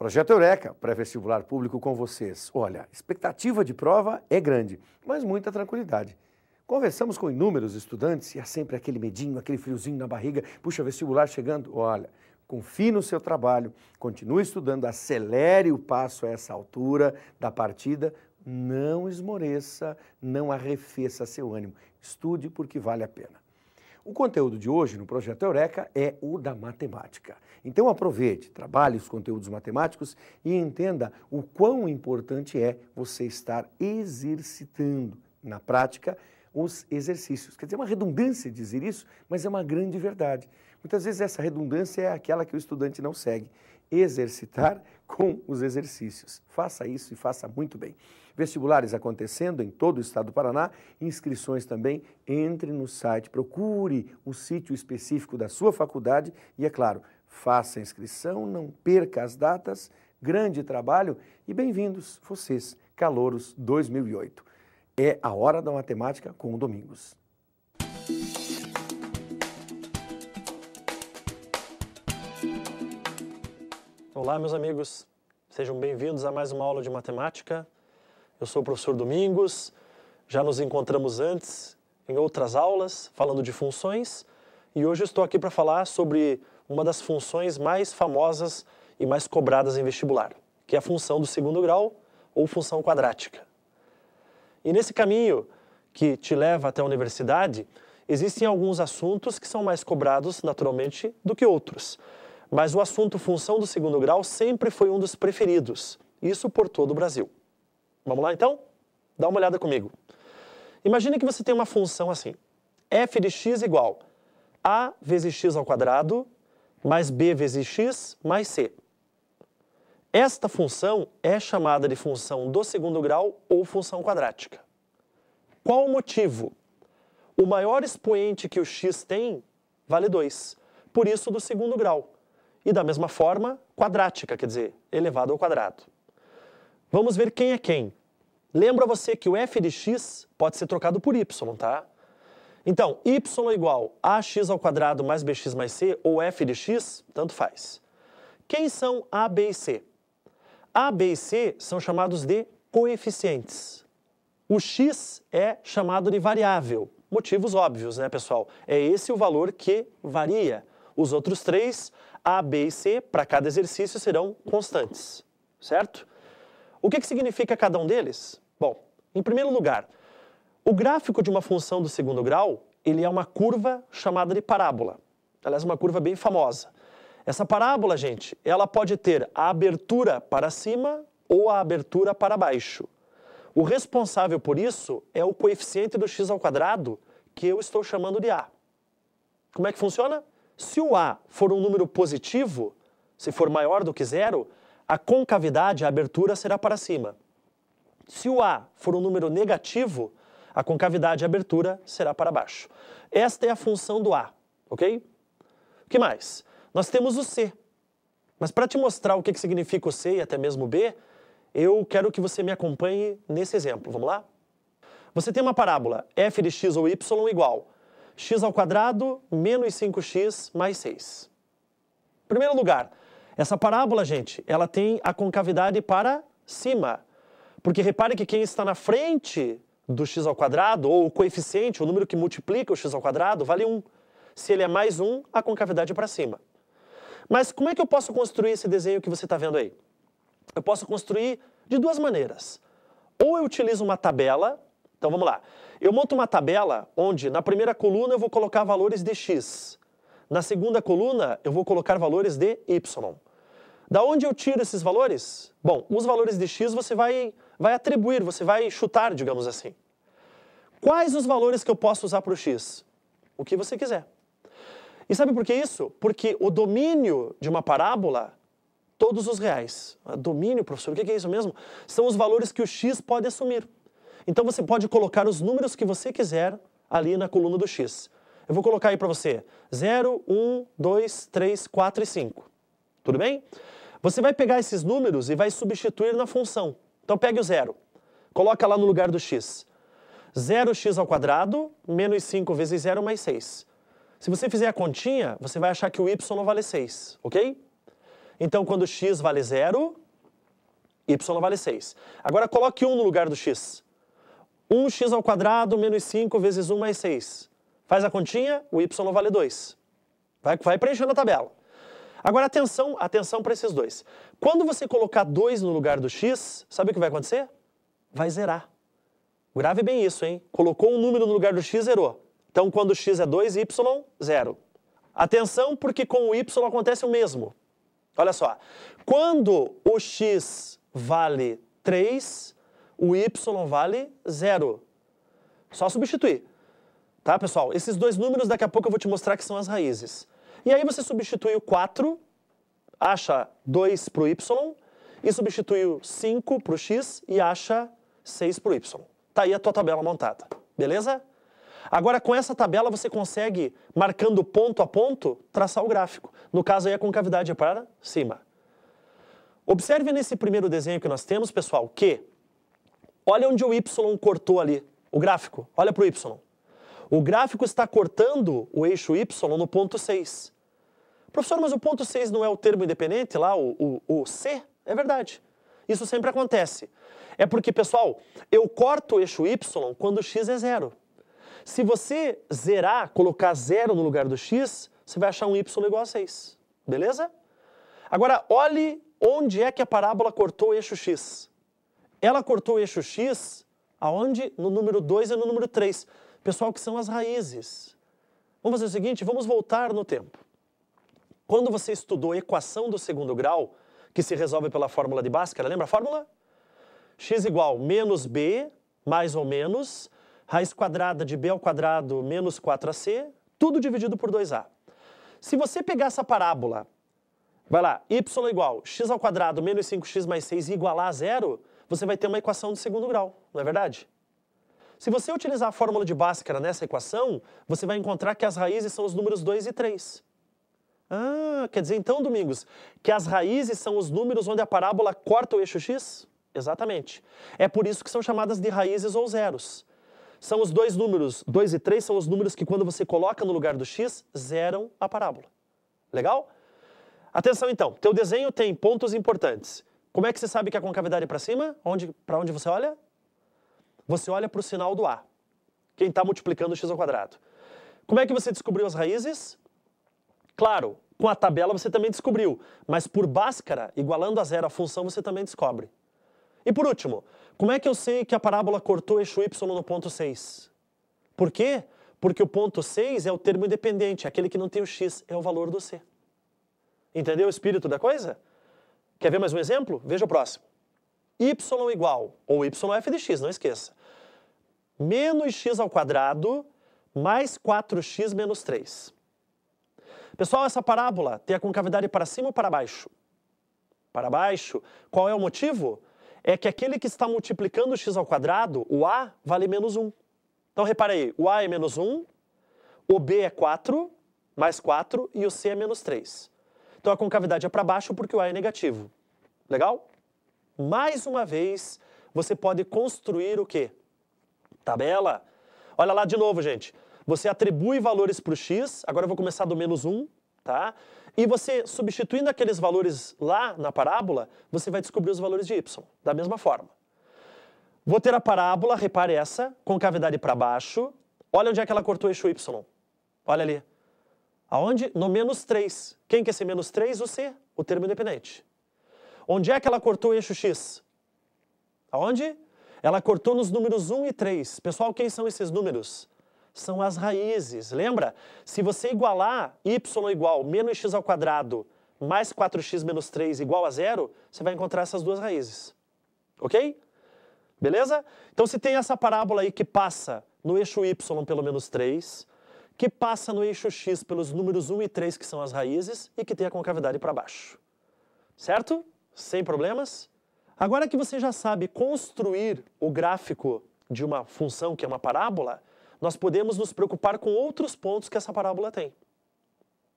Projeto Eureka, pré-vestibular público com vocês. Olha, expectativa de prova é grande, mas muita tranquilidade. Conversamos com inúmeros estudantes e há sempre aquele medinho, aquele friozinho na barriga. Puxa, vestibular chegando. Olha, confie no seu trabalho, continue estudando, acelere o passo a essa altura da partida. Não esmoreça, não arrefeça seu ânimo. Estude porque vale a pena. O conteúdo de hoje no Projeto Eureka é o da matemática. Então aproveite, trabalhe os conteúdos matemáticos e entenda o quão importante é você estar exercitando na prática os exercícios. Quer dizer, é uma redundância dizer isso, mas é uma grande verdade. Muitas vezes essa redundância é aquela que o estudante não segue. Exercitar com os exercícios. Faça isso e faça muito bem. Vestibulares acontecendo em todo o estado do Paraná, inscrições também, entre no site, procure o sítio específico da sua faculdade e, é claro, faça a inscrição, não perca as datas, grande trabalho e bem-vindos vocês, Calouros 2008. É a Hora da Matemática com o Domingos. Olá, meus amigos. Sejam bem-vindos a mais uma aula de matemática. Eu sou o professor Domingos. Já nos encontramos antes em outras aulas, falando de funções. E hoje eu estou aqui para falar sobre uma das funções mais famosas e mais cobradas em vestibular, que é a função do segundo grau ou função quadrática. E nesse caminho que te leva até a universidade, existem alguns assuntos que são mais cobrados, naturalmente, do que outros. Mas o assunto função do segundo grau sempre foi um dos preferidos, isso por todo o Brasil. Vamos lá então? Dá uma olhada comigo. Imagine que você tem uma função assim, f de x igual a vezes x ao quadrado mais b vezes x mais c. Esta função é chamada de função do segundo grau ou função quadrática. Qual o motivo? O maior expoente que o x tem vale 2, por isso do segundo grau. E da mesma forma, quadrática, quer dizer, elevado ao quadrado. Vamos ver quem é quem. Lembra você que o f de x pode ser trocado por y, tá? Então, y igual a x ao quadrado mais bx mais c, ou f de x, tanto faz. Quem são a, b e c? A, b e c são chamados de coeficientes. O x é chamado de variável. Motivos óbvios, né, pessoal? É esse o valor que varia. Os outros três, a, b e c, para cada exercício serão constantes, certo? O que significa cada um deles? Bom, em primeiro lugar, o gráfico de uma função do segundo grau, ele é uma curva chamada de parábola. Aliás, uma curva bem famosa. Essa parábola, gente, ela pode ter a abertura para cima ou a abertura para baixo. O responsável por isso é o coeficiente do x ao quadrado, que eu estou chamando de a. Como é que funciona? Se o a for um número positivo, se for maior do que zero, a concavidade, a abertura, será para cima. Se o a for um número negativo, a concavidade, a abertura, será para baixo. Esta é a função do a, ok? O que mais? Nós temos o c. Mas para te mostrar o que significa o c e até mesmo o b, eu quero que você me acompanhe nesse exemplo. Vamos lá? Você tem uma parábola f de x ou y igual x ao quadrado menos 5x mais 6. Em primeiro lugar, essa parábola, gente, ela tem a concavidade para cima. Porque repare que quem está na frente do x ao quadrado, ou o coeficiente, o número que multiplica o x ao quadrado, vale 1. Se ele é mais 1, a concavidade é para cima. Mas como é que eu posso construir esse desenho que você está vendo aí? Eu posso construir de duas maneiras. Ou eu utilizo uma tabela, então vamos lá. Eu monto uma tabela onde na primeira coluna eu vou colocar valores de x. Na segunda coluna eu vou colocar valores de y. Da onde eu tiro esses valores? Bom, os valores de x você vai atribuir, você vai chutar, digamos assim. Quais os valores que eu posso usar para o x? O que você quiser. E sabe por que isso? Porque o domínio de uma parábola, todos os reais. Domínio, professor, o que é isso mesmo? São os valores que o x pode assumir. Então você pode colocar os números que você quiser ali na coluna do x. Eu vou colocar aí para você 0, 1, 2, 3, 4 e 5. Tudo bem? Você vai pegar esses números e vai substituir na função. Então pegue o 0, coloca lá no lugar do x. 0x ao quadrado menos 5 vezes 0 mais 6. Se você fizer a continha, você vai achar que o y vale 6, ok? Então, quando x vale 0, y vale 6. Agora, coloque 1 no lugar do x. 1x² menos 5 vezes 1 mais 6. Faz a continha, o y vale 2. Vai preenchendo a tabela. Agora, atenção para esses dois. Quando você colocar 2 no lugar do x, sabe o que vai acontecer? Vai zerar. Grave bem isso, hein? Colocou um número no lugar do x, zerou. Então, quando x é 2, y, 0. Atenção, porque com o y acontece o mesmo. Olha só. Quando o x vale 3, o y vale 0. Só substituir. Tá, pessoal? Esses dois números, daqui a pouco eu vou te mostrar que são as raízes. E aí você substitui o 4, acha 2 para o y, e substitui o 5 para o x e acha 6 para o y. Tá aí a tua tabela montada. Beleza? Agora, com essa tabela, você consegue, marcando ponto a ponto, traçar o gráfico. No caso, aí a concavidade é para cima. Observe nesse primeiro desenho que nós temos, pessoal, que olha onde o y cortou ali, o gráfico. Olha para o y. O gráfico está cortando o eixo y no ponto 6. Professor, mas o ponto 6 não é o termo independente lá, o C? É verdade. Isso sempre acontece. É porque, pessoal, eu corto o eixo y quando x é 0. Se você zerar, colocar 0 no lugar do x, você vai achar um y igual a 6. Beleza? Agora, olhe onde é que a parábola cortou o eixo x. Ela cortou o eixo x aonde? No número 2 e no número 3. Pessoal, que são as raízes. Vamos fazer o seguinte, vamos voltar no tempo. Quando você estudou a equação do segundo grau, que se resolve pela fórmula de Bhaskara, lembra a fórmula? X igual menos b, mais ou menos, raiz quadrada de b ao quadrado menos 4ac, tudo dividido por 2a. Se você pegar essa parábola, vai lá, y igual x² menos 5x mais 6 e igualar a 0, você vai ter uma equação de segundo grau, não é verdade? Se você utilizar a fórmula de Bhaskara nessa equação, você vai encontrar que as raízes são os números 2 e 3. Ah, quer dizer então, Domingos, que as raízes são os números onde a parábola corta o eixo x? Exatamente. É por isso que são chamadas de raízes ou zeros. São os dois números, 2 e 3 são os números que quando você coloca no lugar do x, zeram a parábola. Legal? Atenção então, teu desenho tem pontos importantes. Como é que você sabe que a concavidade é para cima? Para onde você olha? Você olha para o sinal do A. Quem está multiplicando o x². Como é que você descobriu as raízes? Claro, com a tabela você também descobriu, mas por Bhaskara, igualando a 0 a função, você também descobre. E por último, como é que eu sei que a parábola cortou eixo y no ponto 6? Por quê? Porque o ponto 6 é o termo independente, aquele que não tem o x, é o valor do c. Entendeu o espírito da coisa? Quer ver mais um exemplo? Veja o próximo. Y igual, ou yf de x, não esqueça, menos x² mais 4x menos 3. Pessoal, essa parábola tem a concavidade para cima ou para baixo? Para baixo. Qual é o motivo? É que aquele que está multiplicando o x², o a, vale menos 1. Então, repare aí, o a é menos 1, o b é 4, mais 4, e o c é menos 3. Então, a concavidade é para baixo porque o a é negativo. Legal? Mais uma vez, você pode construir o quê? Tabela. Olha lá de novo, gente. Você atribui valores para o x, agora eu vou começar do menos 1, tá? E você, substituindo aqueles valores lá na parábola, você vai descobrir os valores de y, da mesma forma. Vou ter a parábola, repare essa, concavidade para baixo. Olha onde é que ela cortou o eixo y. Olha ali. Aonde? No menos 3. Quem quer ser menos 3? O c, o termo independente. Onde é que ela cortou o eixo x? Aonde? Ela cortou nos números 1 e 3. Pessoal, quem são esses números? São as raízes. Lembra? Se você igualar y igual menos x² mais 4x menos 3 igual a 0, você vai encontrar essas duas raízes. Ok? Beleza? Então, se tem essa parábola aí que passa no eixo y pelo menos 3, que passa no eixo x pelos números 1 e 3, que são as raízes, e que tem a concavidade para baixo. Certo? Sem problemas? Agora que você já sabe construir o gráfico de uma função que é uma parábola, nós podemos nos preocupar com outros pontos que essa parábola tem.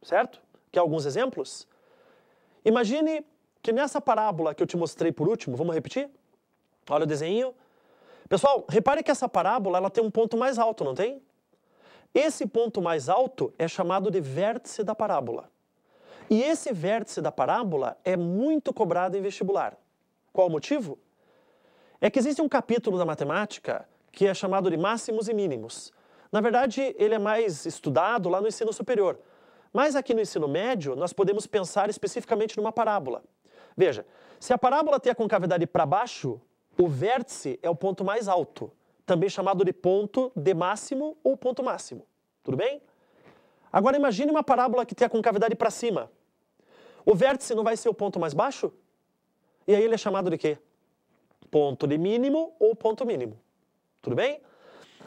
Certo? Quer alguns exemplos? Imagine que nessa parábola que eu te mostrei por último, vamos repetir? Olha o desenho. Pessoal, repare que essa parábola ela tem um ponto mais alto, não tem? Esse ponto mais alto é chamado de vértice da parábola. E esse vértice da parábola é muito cobrado em vestibular. Qual o motivo? É que existe um capítulo da matemática que é chamado de máximos e mínimos. Na verdade, ele é mais estudado lá no ensino superior. Mas aqui no ensino médio, nós podemos pensar especificamente numa parábola. Veja, se a parábola tem a concavidade para baixo, o vértice é o ponto mais alto, também chamado de ponto de máximo ou ponto máximo. Tudo bem? Agora imagine uma parábola que tem a concavidade para cima. O vértice não vai ser o ponto mais baixo? E aí ele é chamado de quê? Ponto de mínimo ou ponto mínimo. Tudo bem?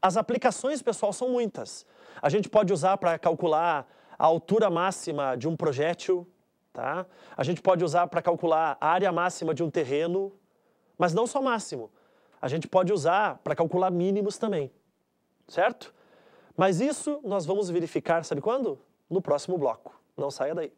As aplicações, pessoal, são muitas. A gente pode usar para calcular a altura máxima de um projétil, tá? A gente pode usar para calcular a área máxima de um terreno, mas não só máximo. A gente pode usar para calcular mínimos também, certo? Mas isso nós vamos verificar, sabe quando? No próximo bloco. Não saia daí.